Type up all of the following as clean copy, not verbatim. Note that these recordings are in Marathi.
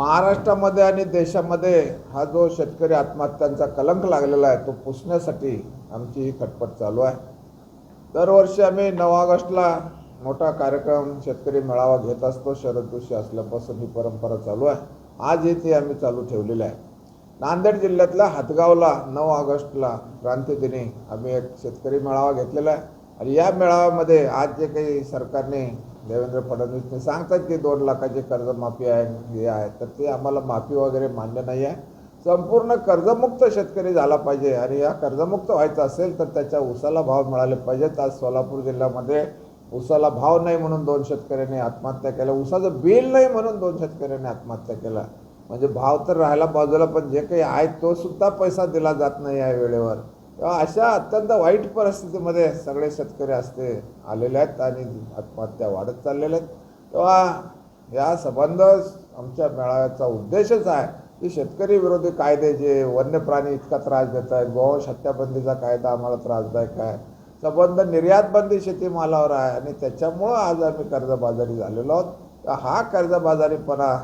महाराष्ट्रामध्ये आणि देशामध्ये हा जो शेतकरी आत्महत्यांचा कलंक लागलेला आहे तो पुसण्यासाठी आमची ही खटपट चालू आहे। दरवर्षी आम्ही 9 ऑगस्टला मोठा कार्यक्रम शेतकरी मेळावा घेत असतो। शरद जोशी असल्यापासून ही परंपरा चालू आहे। आजही ती आम्ही चालू ठेवलेली आहे। नांदेड जिल्ह्यातल्या हदगावला 9 ऑगस्टला क्रांतीदिनी आम्ही एक शेतकरी मेळावा घेतलेला आहे आणि या मेळाव्यामध्ये आज जे काही सरकारने देवेंद्र फडणवीसने सांगतात की 2 लाखाची कर्जमाफी आहे हे आहे, तर ते आम्हाला माफी वगैरे मान्य नाही आहे। संपूर्ण कर्जमुक्त शेतकरी झाला पाहिजे आणि या कर्जमुक्त व्हायचं असेल तर त्याच्या ऊसाला भाव मिळाले पाहिजेत। आज सोलापूर जिल्ह्यामध्ये ऊसाला भाव नाही म्हणून 2 शेतकऱ्यांनी आत्महत्या केल्या, ऊसाचं बिल नाही म्हणून 2 शेतकऱ्यांनी आत्महत्या केल्या। म्हणजे भाव तर राहायला बाजूला, पण जे काही आहे तो सुद्धा पैसा दिला जात नाही आहे वेळेवर। तेव्हा अशा अत्यंत वाईट परिस्थितीमध्ये सगळे शेतकरी असते आलेले आहेत आणि आत्महत्या वाढत चाललेल्या आहेत। तेव्हा या संबंध आमच्या मेळाव्याचा उद्देशच आहे की शेतकरी विरोधी कायदे जे वन्य प्राणी इतका त्रास देत आहेत, गोवंश हत्याबंदीचा कायदा आम्हाला त्रासदायक आहे, संबंध निर्यात बंदी शेतीमालावर आहे आणि त्याच्यामुळं आज आम्ही कर्जबाजारी झालेलो आहोत। तर हा कर्जबाजारीपणा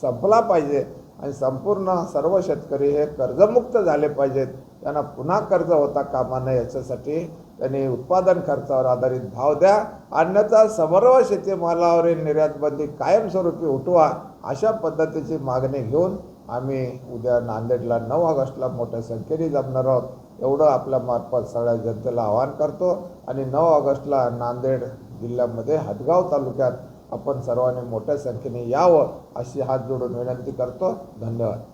संपला पाहिजे आणि संपूर्ण सर्व शेतकरी हे कर्जमुक्त झाले पाहिजेत। त्यांना पुन्हा कर्ज होता कामा नये याच्यासाठी त्यांनी उत्पादन खर्चावर आधारित भाव द्या, अन्यथा समर्व शेतीमालावरील निर्यात बंदी कायमस्वरूपी उठवा, अशा पद्धतीची मागणी घेऊन आम्ही उद्या नांदेडला 9 ऑगस्टला मोठ्या संख्येने जमणार आहोत। एवढं आपल्या मार्फत सगळ्या जनतेला आवाहन करतो आणि 9 ऑगस्टला नांदेड जिल्ह्यामध्ये हदगाव तालुक्यात आपण सर्वांनी मोठ्या संख्येने यावं अशी हात जोडून विनंती करतो। धन्यवाद।